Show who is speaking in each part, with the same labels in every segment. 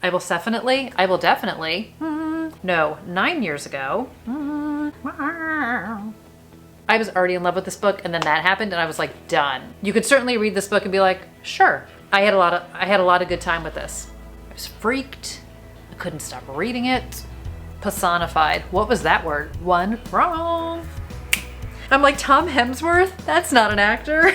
Speaker 1: I will definitely, no, 9 years ago, I was already in love with this book, and then that happened and I was like, done. You could certainly read this book and be like, sure. I had a lot of good time with this. I was freaked. I couldn't stop reading it. Personified. What was that word? One wrong. I'm like, Tom Hemsworth? That's not an actor.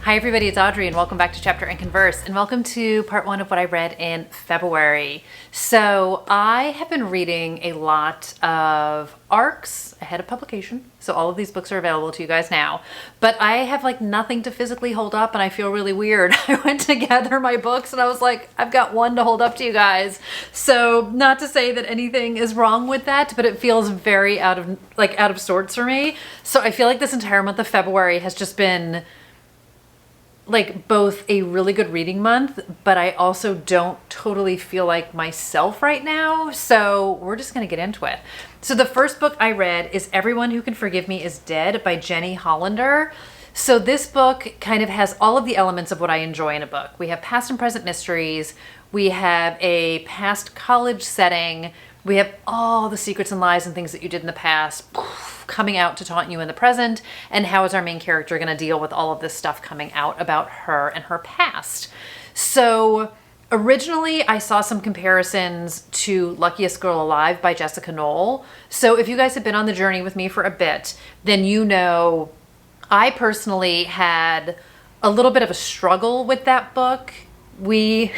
Speaker 1: Hi everybody, it's Audrey and welcome back to Chapter and Converse and welcome to part 1 of what I read in February. So I have been reading a lot of ARCs ahead of publication. So all of these books are available to you guys now, but I have like nothing to physically hold up and I feel really weird. I went to gather my books and I was like, I've got one to hold up to you guys. So not to say that anything is wrong with that, but it feels very out of sorts for me. So I feel like this entire month of February has just been like both a really good reading month, but I also don't totally feel like myself right now. So we're just gonna get into it. So the first book I read is Everyone Who Can Forgive Me Is Dead by Jenny Hollander. So this book kind of has all of the elements of what I enjoy in a book. We have past and present mysteries. We have a past college setting. We have all the secrets and lies and things that you did in the past coming out to taunt you in the present. And how is our main character going to deal with all of this stuff coming out about her and her past? So originally I saw some comparisons to Luckiest Girl Alive by Jessica Knoll. So if you guys have been on the journey with me for a bit, then you know I personally had a little bit of a struggle with that book. We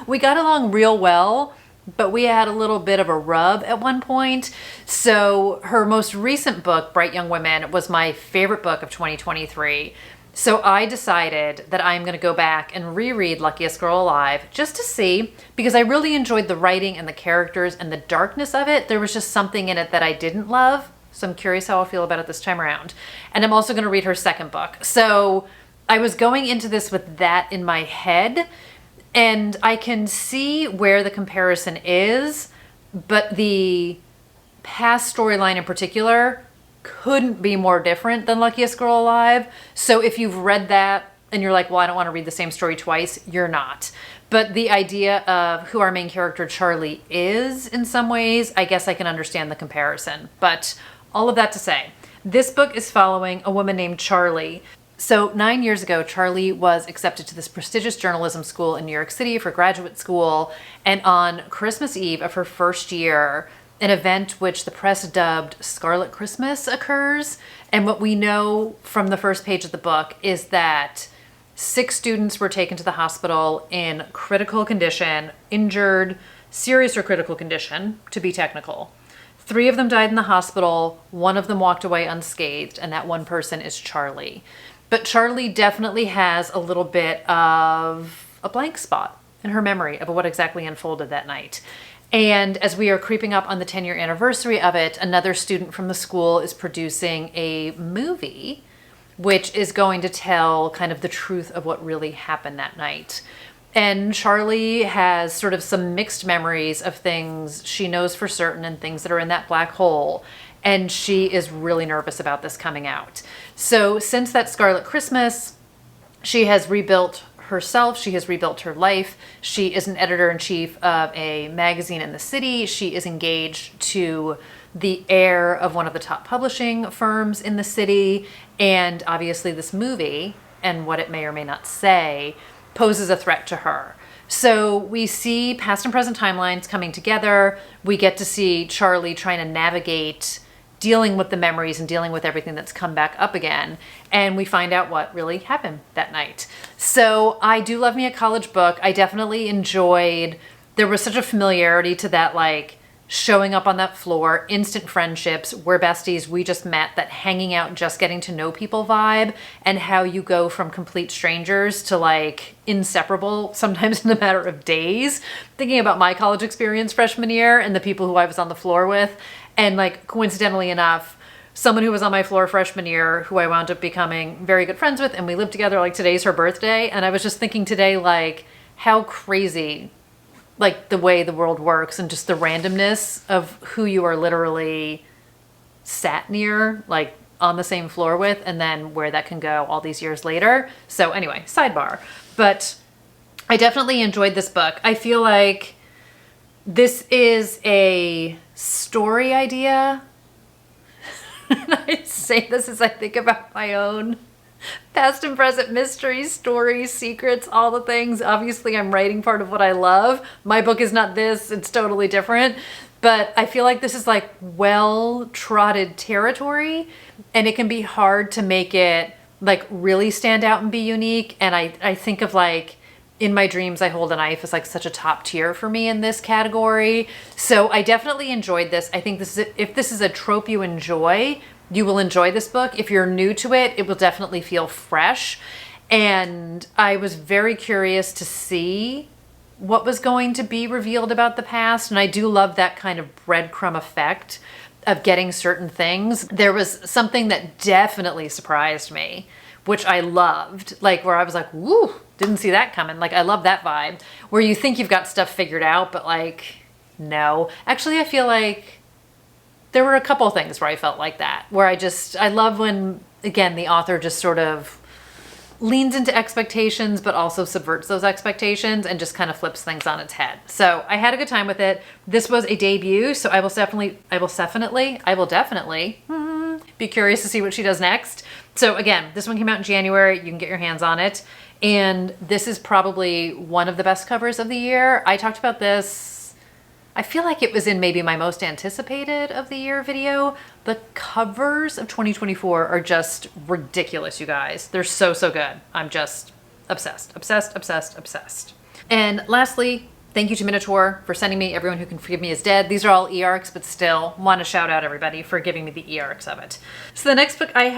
Speaker 1: we got along real well, but we had a little bit of a rub at one point. So her most recent book, Bright Young Women, was my favorite book of 2023. So I decided that I'm going to go back and reread Luckiest Girl Alive just to see, because I really enjoyed the writing and the characters and the darkness of it. There was just something in it that I didn't love. So I'm curious how I'll feel about it this time around. And I'm also going to read her second book. So I was going into this with that in my head. And I can see where the comparison is, but the past storyline in particular couldn't be more different than Luckiest Girl Alive. So if you've read that and you're like, well, I don't want to read the same story twice, you're not. But the idea of who our main character Charlie is in some ways, I guess I can understand the comparison. But all of that to say, this book is following a woman named Charlie. So 9 years ago, Charlie was accepted to this prestigious journalism school in New York City for graduate school. And on Christmas Eve of her first year, an event which the press dubbed Scarlet Christmas occurs. And what we know from the first page of the book is that 6 students were taken to the hospital in critical condition, injured, serious or critical condition, to be technical. 3 of them died in the hospital. 1 of them walked away unscathed, and that one person is Charlie. But Charlie definitely has a little bit of a blank spot in her memory of what exactly unfolded that night. And as we are creeping up on the 10-year anniversary of it, another student from the school is producing a movie which is going to tell kind of the truth of what really happened that night. And Charlie has sort of some mixed memories of things she knows for certain and things that are in that black hole. And she is really nervous about this coming out. So since that Scarlet Christmas, she has rebuilt herself. She has rebuilt her life. She is an editor-in-chief of a magazine in the city. She is engaged to the heir of one of the top publishing firms in the city. And obviously this movie, and what it may or may not say, poses a threat to her. So we see past and present timelines coming together. We get to see Charlie trying to navigate dealing with the memories and dealing with everything that's come back up again. And we find out what really happened that night. So I do love me a college book. I definitely enjoyed, there was such a familiarity to that, like showing up on that floor, instant friendships, we're besties, we just met, that hanging out, just getting to know people vibe, and how you go from complete strangers to like inseparable, sometimes in a matter of days. Thinking about my college experience freshman year and the people who I was on the floor with. And like coincidentally enough, someone who was on my floor freshman year who I wound up becoming very good friends with, and we lived together, like today's her birthday. And I was just thinking today, like how crazy, like the way the world works and just the randomness of who you are literally sat near, like on the same floor with, and then where that can go all these years later. So anyway, sidebar. But I definitely enjoyed this book. I feel like this is a story idea. And I say this as I think about my own past and present mysteries, stories, secrets, all the things. Obviously, I'm writing part of what I love. My book is not this, it's totally different. But I feel like this is like well-trodden territory, and it can be hard to make it like really stand out and be unique. And I think of like, In My Dreams, I Hold a Knife is like such a top tier for me in this category. So I definitely enjoyed this. I think this is if this is a trope you enjoy, you will enjoy this book. If you're new to it, it will definitely feel fresh. And I was very curious to see what was going to be revealed about the past. And I do love that kind of breadcrumb effect of getting certain things. There was something that definitely surprised me, which I loved, like where I was like, woo, didn't see that coming. Like, I love that vibe where you think you've got stuff figured out, but like, no. Actually, I feel like there were a couple of things where I felt like that, where I love when, again, the author just sort of leans into expectations, but also subverts those expectations and just kind of flips things on its head. So I had a good time with it. This was a debut, so I will definitely be curious to see what she does next. So again, this one came out in January. You can get your hands on it. And this is probably one of the best covers of the year. I talked about this, I feel like it was in maybe my most anticipated of the year video. The covers of 2024 are just ridiculous, you guys. They're so, so good. I'm just obsessed, obsessed, obsessed, obsessed. And lastly, thank you to Minotaur for sending me Everyone Who Can Forgive Me Is Dead. These are all e-arcs, but still want to shout out everybody for giving me the e-arcs of it. So the next book I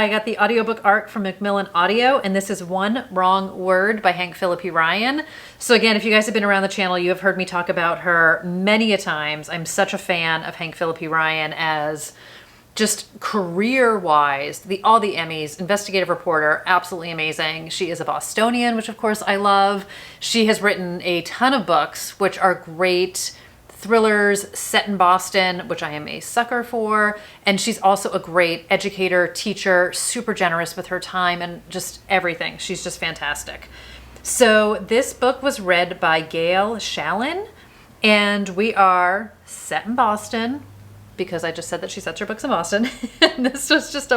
Speaker 1: got the audiobook arc from Macmillan Audio, and this is One Wrong Word by Hank Phillippi Ryan. So again, if you guys have been around the channel, you have heard me talk about her many a times. I'm such a fan of Hank Phillippi Ryan as just career-wise, all the Emmys, investigative reporter, absolutely amazing. She is a Bostonian, which of course I love. She has written a ton of books, which are great thrillers set in Boston, which I am a sucker for. And she's also a great educator, teacher, super generous with her time and just everything. She's just fantastic. So this book was read by Gail Shalan, and we are set in Boston, because I just said that she sets her books in Boston. And this was just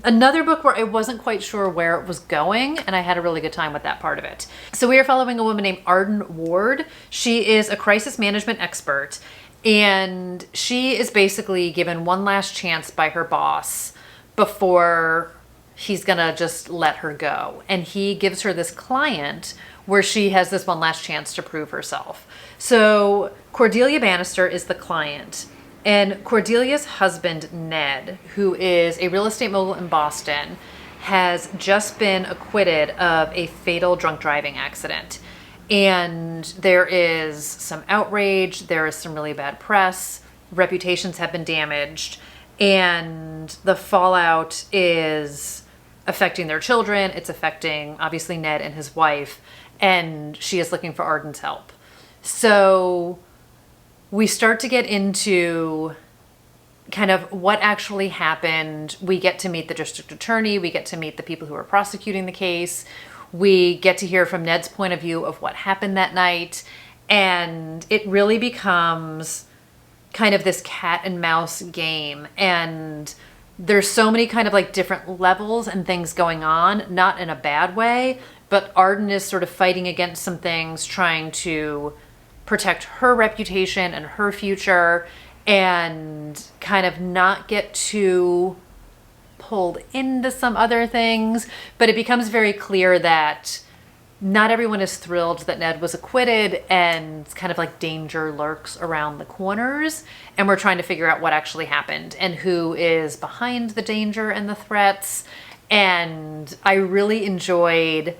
Speaker 1: another book where I wasn't quite sure where it was going, and I had a really good time with that part of it. So we are following a woman named Arden Ward. She is a crisis management expert, and she is basically given one last chance by her boss before he's gonna just let her go. And he gives her this client where she has this one last chance to prove herself. So Cordelia Bannister is the client. And Cordelia's husband, Ned, who is a real estate mogul in Boston, has just been acquitted of a fatal drunk driving accident. And there is some outrage, there is some really bad press, reputations have been damaged, and the fallout is affecting their children, it's affecting, obviously, Ned and his wife, and she is looking for Arden's help. So we start to get into kind of what actually happened. We get to meet the district attorney. We get to meet the people who are prosecuting the case. We get to hear from Ned's point of view of what happened that night. And it really becomes kind of this cat and mouse game. And there's so many kind of like different levels and things going on, not in a bad way, but Arden is sort of fighting against some things, trying to protect her reputation and her future, and kind of not get too pulled into some other things. But it becomes very clear that not everyone is thrilled that Ned was acquitted, and kind of like danger lurks around the corners, and we're trying to figure out what actually happened and who is behind the danger and the threats. And I really enjoyed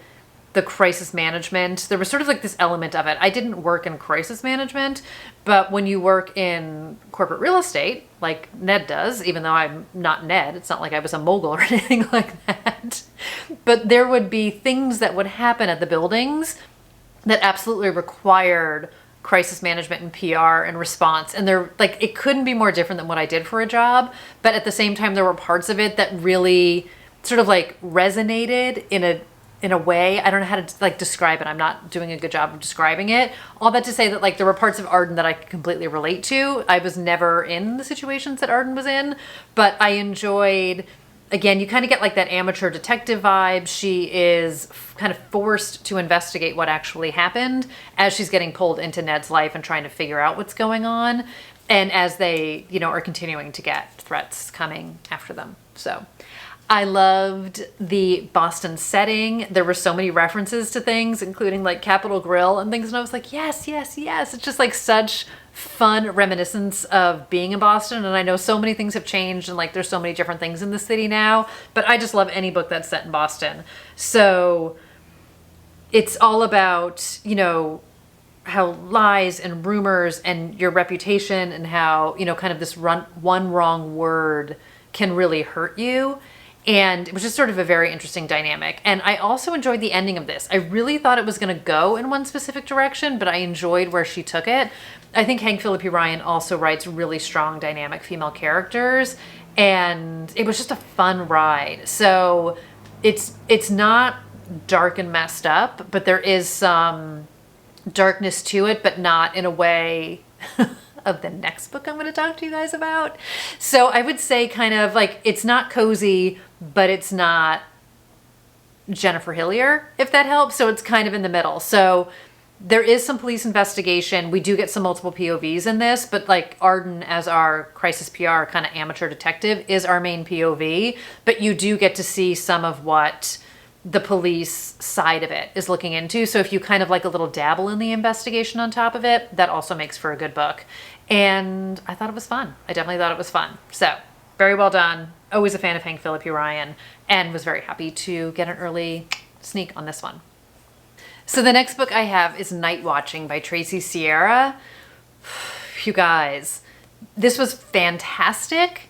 Speaker 1: the crisis management. There was sort of like this element of it. I didn't work in crisis management, but when you work in corporate real estate, like Ned does, even though I'm not Ned, it's not like I was a mogul or anything like that, but there would be things that would happen at the buildings that absolutely required crisis management and PR and response. And they're like, it couldn't be more different than what I did for a job. But at the same time, there were parts of it that really sort of like resonated in a in a way. I don't know how to like describe it. I'm not doing a good job of describing it. All that to say that like there were parts of Arden that I could completely relate to. I was never in the situations that Arden was in, but I enjoyed, again, you kind of get like that amateur detective vibe. She is kind of forced to investigate what actually happened as she's getting pulled into Ned's life and trying to figure out what's going on. And as they, you know, are continuing to get threats coming after them. So I loved the Boston setting. There were so many references to things, including like Capitol Grill and things. And I was like, yes, yes, yes. It's just like such fun reminiscence of being in Boston. And I know so many things have changed and like there's so many different things in the city now, but I just love any book that's set in Boston. So it's all about, you know, how lies and rumors and your reputation and how, you know, kind of this one wrong word can really hurt you. And it was just sort of a very interesting dynamic. And I also enjoyed the ending of this. I really thought it was going to go in one specific direction, but I enjoyed where she took it. I think Hank Phillippi Ryan also writes really strong, dynamic female characters. And it was just a fun ride. So it's not dark and messed up, but there is some darkness to it, but not in a way of the next book I'm going to talk to you guys about. So I would say kind of like, it's not cozy, but it's not Jennifer Hillier, if that helps. So it's kind of in the middle. So there is some police investigation. We do get some multiple POVs in this, but like Arden as our crisis PR kind of amateur detective is our main POV, but you do get to see some of what the police side of it is looking into. So if you kind of like a little dabble in the investigation on top of it, that also makes for a good book. And I thought it was fun. I definitely thought it was fun. So very well done. Always a fan of Hank Phillippi Ryan and was very happy to get an early sneak on this one. So the next book I have is Night Watching by Tracy Sierra. You guys, this was fantastic.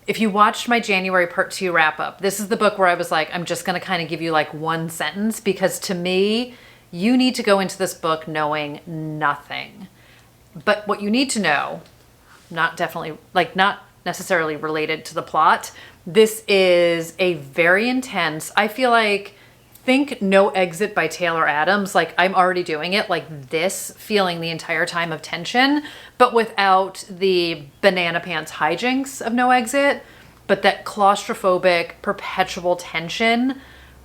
Speaker 1: If you watched my January part 2 wrap up, this is the book where I was like, I'm just going to kind of give you like one sentence, because to me, you need to go into this book knowing nothing. But what you need to know, not necessarily related to the plot, this is a very intense, I feel like, think No Exit by Taylor Adams. Like I'm already doing it like this, feeling the entire time of tension, but without the banana pants hijinks of No Exit, but that claustrophobic perpetual tension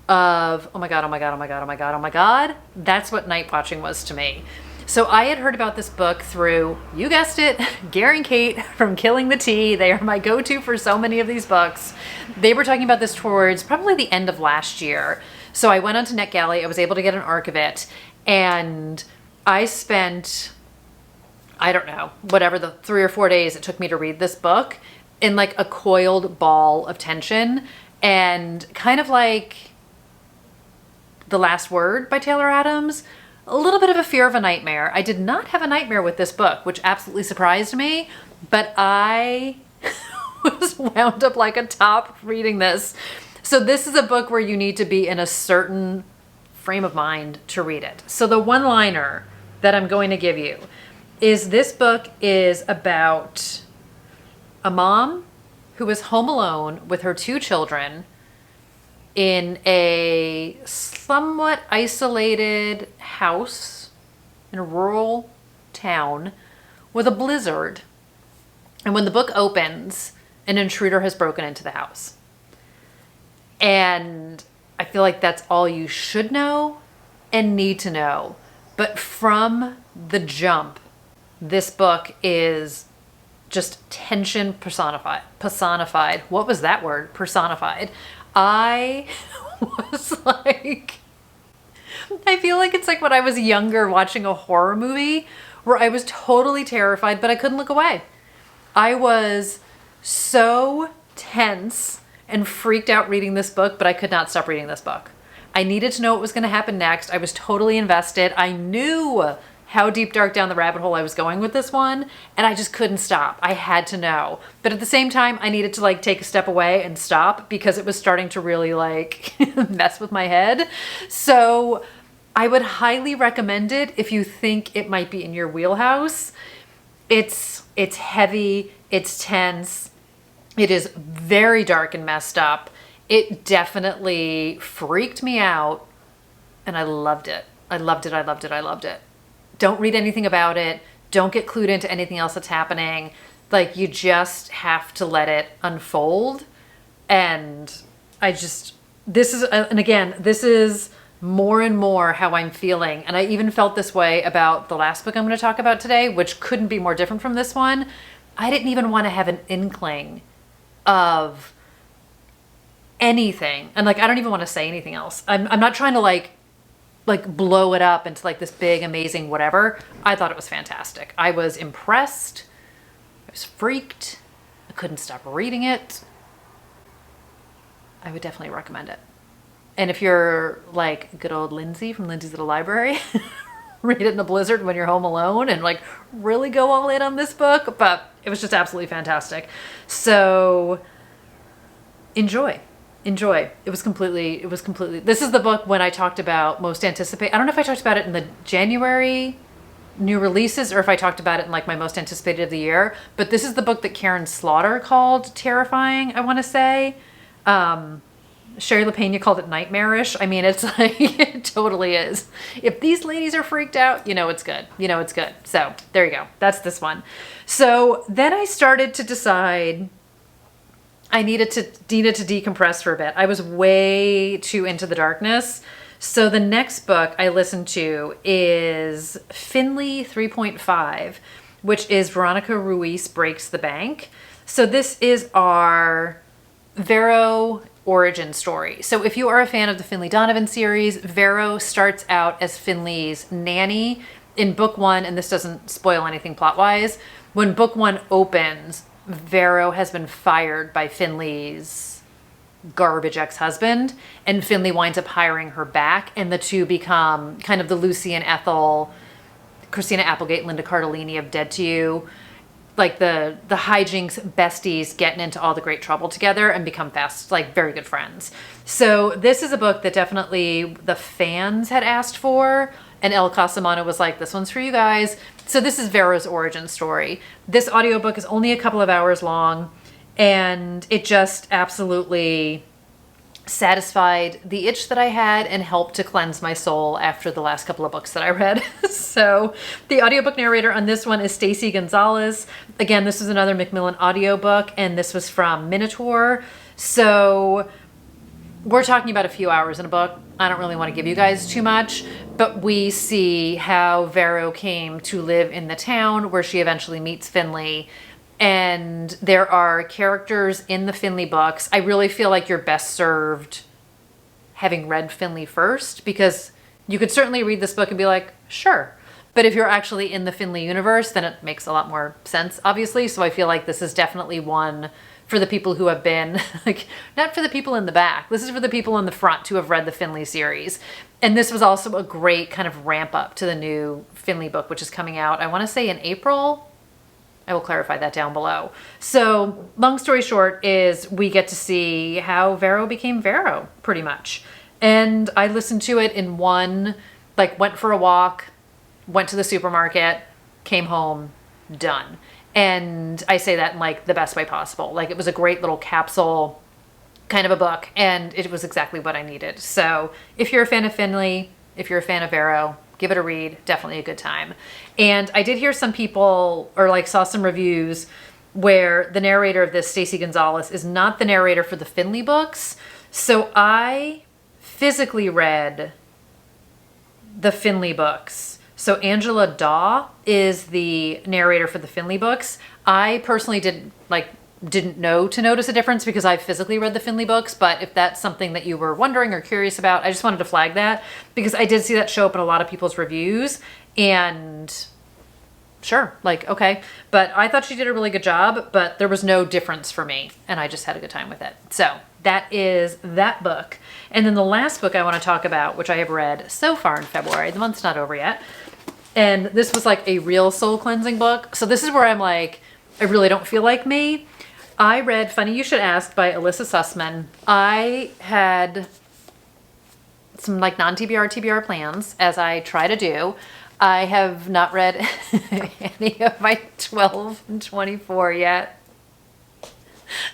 Speaker 1: of, oh my God, oh my God, oh my God, oh my God, oh my God. That's what Night Watching was to me. So I had heard about this book through, you guessed it, Gare and Kate from Killing the Tea. They are my go-to for so many of these books. They were talking about this towards probably the end of last year. So I went onto NetGalley, I was able to get an arc of it, and I spent, I don't know, whatever the 3 or 4 days it took me to read this book in like a coiled ball of tension, and kind of like The Last Word by Taylor Adams, a little bit of a fear of a nightmare. I did not have a nightmare with this book, which absolutely surprised me, but I was wound up like a top reading this. So this is a book where you need to be in a certain frame of mind to read it. So the one-liner that I'm going to give you is this book is about a mom who is home alone with her 2 children in a somewhat isolated house in a rural town with a blizzard. And when the book opens, an intruder has broken into the house. And I feel like that's all you should know and need to know. But from the jump, this book is just tension personified. What was that word? Personified. I was like, I feel like it's like when I was younger watching a horror movie where I was totally terrified, but I couldn't look away. I was so tense and freaked out reading this book, but I could not stop reading this book. I needed to know what was going to happen next. I was totally invested. I knew how deep dark down the rabbit hole I was going with this one, and I just couldn't stop. I had to know. But at the same time, I needed to like take a step away and stop because it was starting to really like mess with my head. So I would highly recommend it if you think it might be in your wheelhouse. It's heavy, it's tense, it is very dark and messed up, It definitely freaked me out, and I loved it. I loved it. I loved it. I loved it. Don't read anything about it. Don't get clued into anything else that's happening. Like, you just have to let it unfold. And this is more and more how I'm feeling. And I even felt this way about the last book I'm going to talk about today, which couldn't be more different from this one. I didn't even want to have an inkling of anything. And like, I don't even want to say anything else. I'm not trying to like blow it up into like this big, amazing whatever. I thought it was fantastic. I was impressed. I was freaked. I couldn't stop reading it. I would definitely recommend it. And if you're like good old Lindsay from Lindsay's Little Library, read it in a blizzard when you're home alone and like really go all in on this book. But it was just absolutely fantastic. So enjoy. It was completely, this is the book when I talked about most anticipated. I don't know if I talked about it in the January new releases or if I talked about it in like my most anticipated of the year, but this is the book that Karen Slaughter called terrifying, I want to say. Sherry LaPena called it nightmarish. I mean, it's like, it totally is. If these ladies are freaked out, you know it's good. You know it's good. So there you go. That's this one. So then I started to decide I needed to decompress for a bit. I was way too into the darkness. So the next book I listened to is Finley 3.5, which is Veronica Ruiz Breaks the Bank. So this is our Vero origin story. So if you are a fan of the Finley Donovan series, Vero starts out as Finley's nanny in book one, and this doesn't spoil anything plot-wise. When book one opens, Vero has been fired by Finley's garbage ex-husband, and Finley winds up hiring her back, and the two become kind of the Lucy and Ethel, Christina Applegate, Linda Cardellini of Dead to You, like the hijinks besties getting into all the great trouble together and become fast, like very good friends. So this is a book that definitely the fans had asked for, and El Casamano was like, this one's for you guys. So this is Vero's origin story. This audiobook is only a couple of hours long, and it just absolutely satisfied the itch that I had and helped to cleanse my soul after the last couple of books that I read. So the audiobook narrator on this one is Stacy Gonzalez. Again, this is another Macmillan audiobook, and this was from Minotaur. So we're talking about a few hours in a book. I don't really want to give you guys too much, but we see how Vero came to live in the town where she eventually meets Finley. And there are characters in the Finley books. I really feel like you're best served having read Finley first, because you could certainly read this book and be like, sure. But if you're actually in the Finley universe, then it makes a lot more sense, obviously. So I feel like this is definitely one for the people who have been, like, not for the people in the back. This is for the people in the front who have read the Finley series. And this was also a great kind of ramp up to the new Finley book, which is coming out, I want to say in April. I will clarify that down below. So long story short is we get to see how Vero became Vero, pretty much. And I listened to it in one, like went for a walk, went to the supermarket, came home, done. And I say that in like the best way possible. Like, it was a great little capsule kind of a book, and it was exactly what I needed. So if you're a fan of Finley, if you're a fan of Vero, give it a read. Definitely a good time. And I did hear some people, or like saw some reviews where the narrator of this, Stacy Gonzalez, is not the narrator for the Finley books. So I physically read the Finley books. So Angela Daw is the narrator for the Finley books. I personally didn't know to notice a difference because I physically read the Finley books, but if that's something that you were wondering or curious about, I just wanted to flag that because I did see that show up in a lot of people's reviews, and sure, like, okay. But I thought she did a really good job, but there was no difference for me, and I just had a good time with it. So that is that book. And then the last book I want to talk about, which I have read so far in February, the month's not over yet, and this was like a real soul cleansing book. So this is where I'm like, I really don't feel like me. I read Funny You Should Ask by Alyssa Sussman. I had some like non-TBR, TBR plans, as I try to do. I have not read any of my 12 and 24 yet.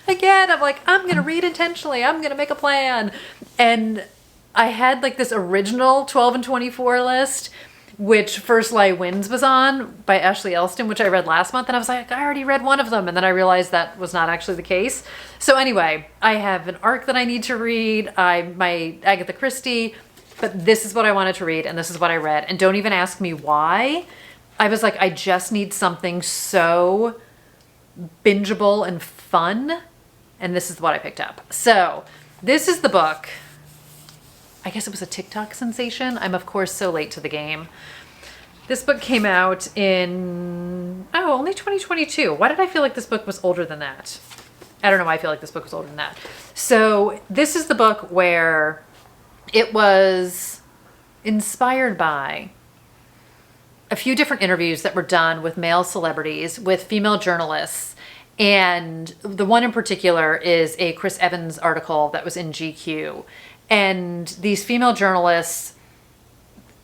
Speaker 1: Again, I'm like, I'm going to read intentionally. I'm going to make a plan. And I had like this original 12 and 24 list, which First Lie Wins was on by Ashley Elston, which I read last month. And I was like, I already read one of them. And then I realized that was not actually the case. So anyway, I have an arc that I need to read. My Agatha Christie, but this is what I wanted to read. And this is what I read. And don't even ask me why. I was like, I just need something so bingeable and fun. And this is what I picked up. So this is the book. I guess it was a TikTok sensation. I'm of course so late to the game. This book came out in, only 2022. Why did I feel like this book was older than that? I don't know why I feel like this book was older than that. So this is the book where it was inspired by a few different interviews that were done with male celebrities, with female journalists. And the one in particular is a Chris Evans article that was in GQ. And these female journalists,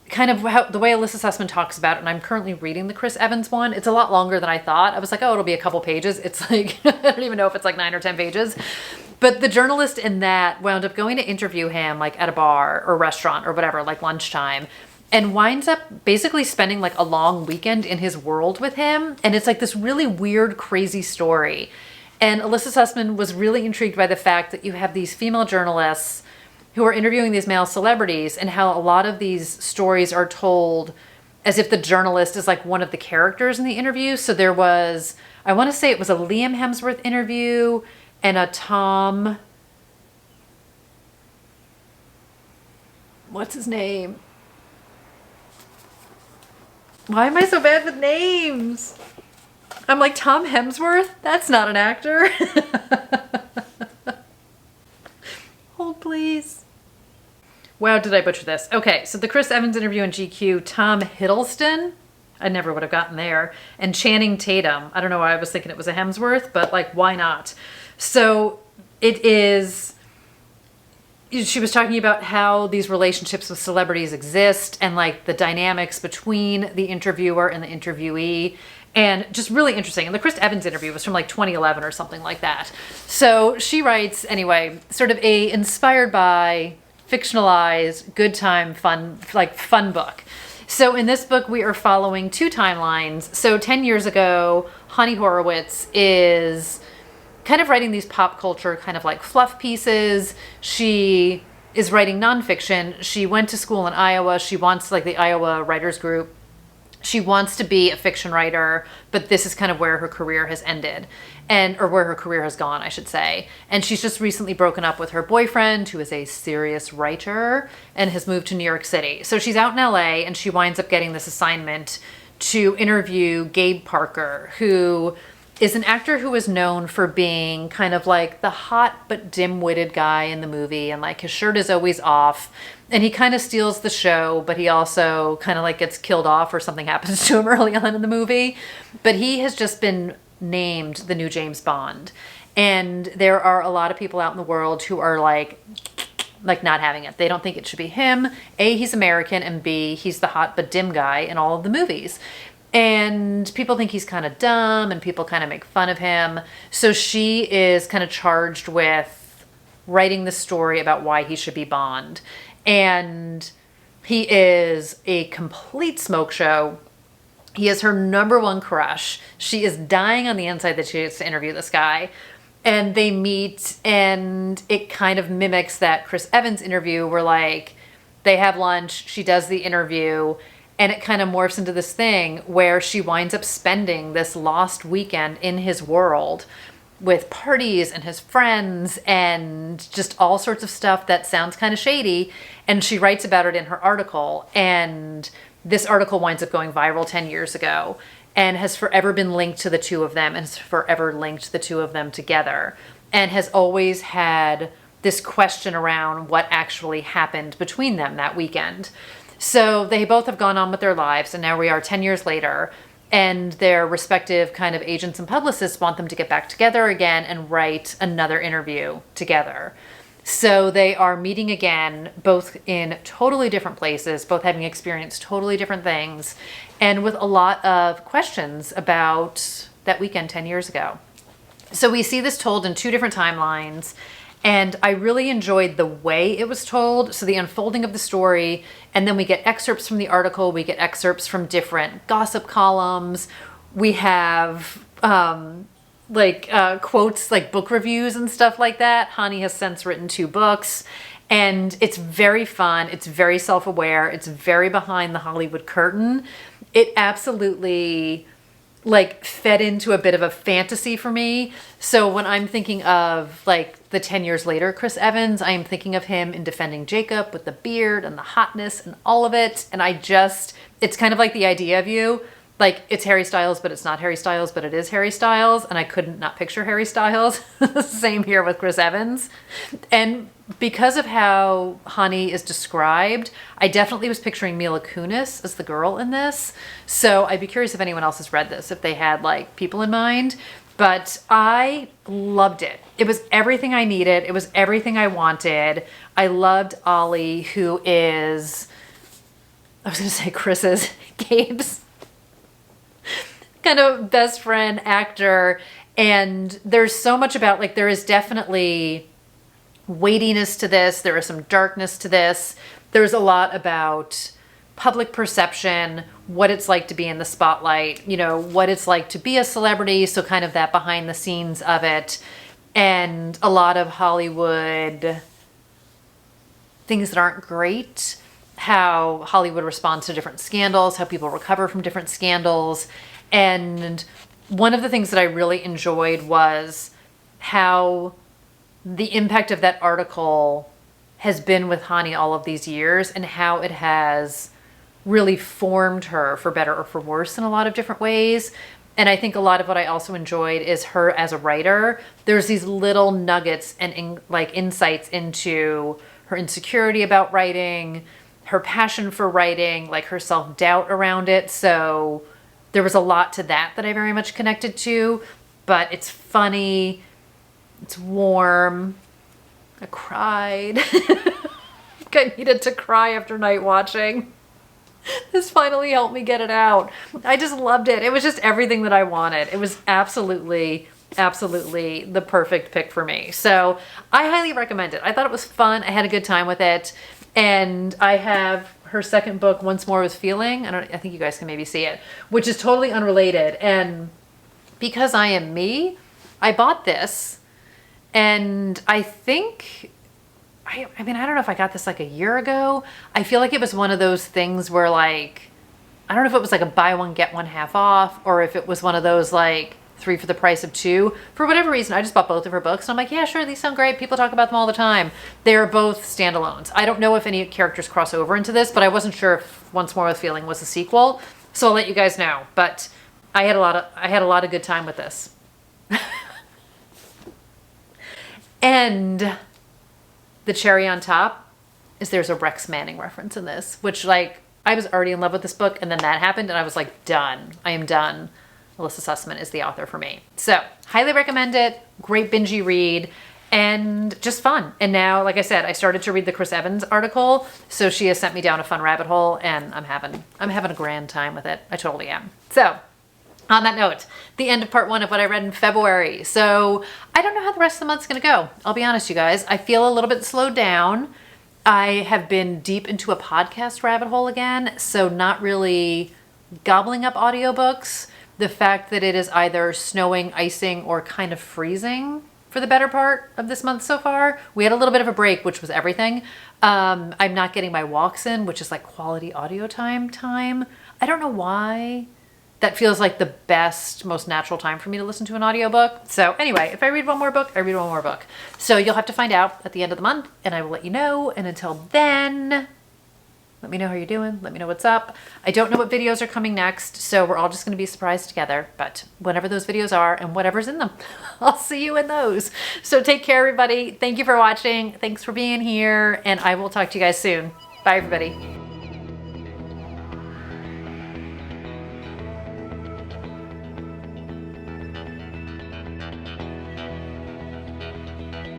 Speaker 1: kind of the way Alyssa Sussman talks about it, and I'm currently reading the Chris Evans one. It's a lot longer than I thought. I was like, oh, it'll be a couple pages. It's like, I don't even know if it's like 9 or 10 pages. But the journalist in that wound up going to interview him like at a bar or restaurant or whatever, like lunchtime, and winds up basically spending like a long weekend in his world with him. And it's like this really weird, crazy story. And Alyssa Sussman was really intrigued by the fact that you have these female journalists who are interviewing these male celebrities, and how a lot of these stories are told as if the journalist is like one of the characters in the interview. So there was, I want to say it was a Liam Hemsworth interview and a Tom, what's his name? Why am I so bad with names? I'm like, Tom Hemsworth? That's not an actor. Hold, please. Wow, did I butcher this? Okay, so the Chris Evans interview in GQ, Tom Hiddleston, I never would have gotten there, and Channing Tatum. I don't know why I was thinking it was a Hemsworth, but like, why not? So it is, she was talking about how these relationships with celebrities exist and like the dynamics between the interviewer and the interviewee, and just really interesting. And the Chris Evans interview was from like 2011 or something like that. So she writes, anyway, sort of a inspired by, fictionalized, good time, fun book. So in this book, we are following two timelines. So 10 years ago, Hani Horowitz is kind of writing these pop culture kind of like fluff pieces. She is writing nonfiction. She went to school in Iowa. She wants like the Iowa Writers Group. She wants to be a fiction writer, but this is kind of where her career has ended, or where her career has gone, I should say. And she's just recently broken up with her boyfriend, who is a serious writer, and has moved to New York City. So she's out in LA, and she winds up getting this assignment to interview Gabe Parker, who is an actor who is known for being kind of like the hot but dim-witted guy in the movie, and like his shirt is always off, and he kind of steals the show, but he also kind of like gets killed off or something happens to him early on in the movie. But he has just been named the new James Bond, and there are a lot of people out in the world who are like not having it. They don't think it should be him. A, he's American, and B, he's the hot but dim guy in all of the movies. And people think he's kind of dumb, and people kind of make fun of him. So she is kind of charged with writing the story about why he should be Bond. And he is a complete smoke show. He is her number one crush. She is dying on the inside that she gets to interview this guy. And they meet, and it kind of mimics that Chris Evans interview where like they have lunch, she does the interview, and it kind of morphs into this thing where she winds up spending this lost weekend in his world with parties and his friends and just all sorts of stuff that sounds kind of shady. And she writes about it in her article. And this article winds up going viral 10 years ago and has forever been linked to the two of them, and has forever linked the two of them together, and has always had this question around what actually happened between them that weekend. So they both have gone on with their lives, and now we are 10 years later, and their respective kind of agents and publicists want them to get back together again and write another interview together. So they are meeting again, both in totally different places, both having experienced totally different things, and with a lot of questions about that weekend 10 years ago. So we see this told in 2 different timelines, and I really enjoyed the way it was told. So the unfolding of the story, and then we get excerpts from the article, we get excerpts from different gossip columns. We have quotes, like book reviews and stuff like that. Hani has since written 2 books, and it's very fun. It's very self-aware. It's very behind the Hollywood curtain. It absolutely like fed into a bit of a fantasy for me. So when I'm thinking of like the 10 years later Chris Evans, I am thinking of him in Defending Jacob with the beard and the hotness and all of it. And it's kind of like The Idea of You. Like, it's Harry Styles, but it's not Harry Styles, but it is Harry Styles. And I couldn't not picture Harry Styles. Same here with Chris Evans. And because of how Hani is described, I definitely was picturing Mila Kunis as the girl in this. So I'd be curious if anyone else has read this, if they had like people in mind. But I loved it. It was everything I needed. It was everything I wanted. I loved Ollie, who is, I was going to say Chris's, Gabe's kind of best friend actor. And there's so much about, like, there is definitely weightiness to this. There is some darkness to this. There's a lot about public perception, what it's like to be in the spotlight, you know, what it's like to be a celebrity. So kind of that behind the scenes of it, and a lot of Hollywood things that aren't great, how Hollywood responds to different scandals, how people recover from different scandals. And one of the things that I really enjoyed was how the impact of that article has been with Hani all of these years, and how it has really formed her for better or for worse in a lot of different ways. And I think a lot of what I also enjoyed is her as a writer. There's these little nuggets and like insights into her insecurity about writing, her passion for writing, like her self-doubt around it. So there was a lot to that I very much connected to, but it's funny, it's warm. I cried. I needed to cry after night watching. This finally helped me get it out. I just loved it. It was just everything that I wanted. It was absolutely, absolutely the perfect pick for me. So I highly recommend it. I thought it was fun. I had a good time with it. And I have her second book, Once More With Feeling. I think you guys can maybe see it, which is totally unrelated. And because I am me, I bought this, and I think, I mean, I don't know if I got this like a year ago. I feel like it was one of those things where, like, I don't know if it was like a buy one, get one half off, or if it was one of those like 3 for the price of 2. For whatever reason, I just bought both of her books, and I'm like, yeah, sure, these sound great. People talk about them all the time. They're both standalones. I don't know if any characters cross over into this, but I wasn't sure if Once More With Feeling was a sequel. So I'll let you guys know. But I had a lot of good time with this. And the cherry on top is there's a Rex Manning reference in this, which, like, I was already in love with this book, and then that happened, and I was like, done. I am done. Alyssa Sussman is the author for me. So highly recommend it. Great bingey read, and just fun. And now, like I said, I started to read the Chris Evans article, so she has sent me down a fun rabbit hole, and I'm having a grand time with it. I totally am. So on that note, the end of part 1 of what I read in February. So I don't know how the rest of the month's gonna go. I'll be honest, you guys. I feel a little bit slowed down. I have been deep into a podcast rabbit hole again, so not really gobbling up audiobooks. The fact that it is either snowing, icing, or kind of freezing for the better part of this month so far. We had a little bit of a break, which was everything. I'm not getting my walks in, which is like quality audio time. I don't know why. That feels like the best, most natural time for me to listen to an audiobook. So anyway, if I read one more book, I read one more book. So you'll have to find out at the end of the month, and I will let you know. And until then, let me know how you're doing. Let me know what's up. I don't know what videos are coming next, so we're all just going to be surprised together. But whenever those videos are and whatever's in them, I'll see you in those. So take care, everybody. Thank you for watching. Thanks for being here, and I will talk to you guys soon. Bye, everybody.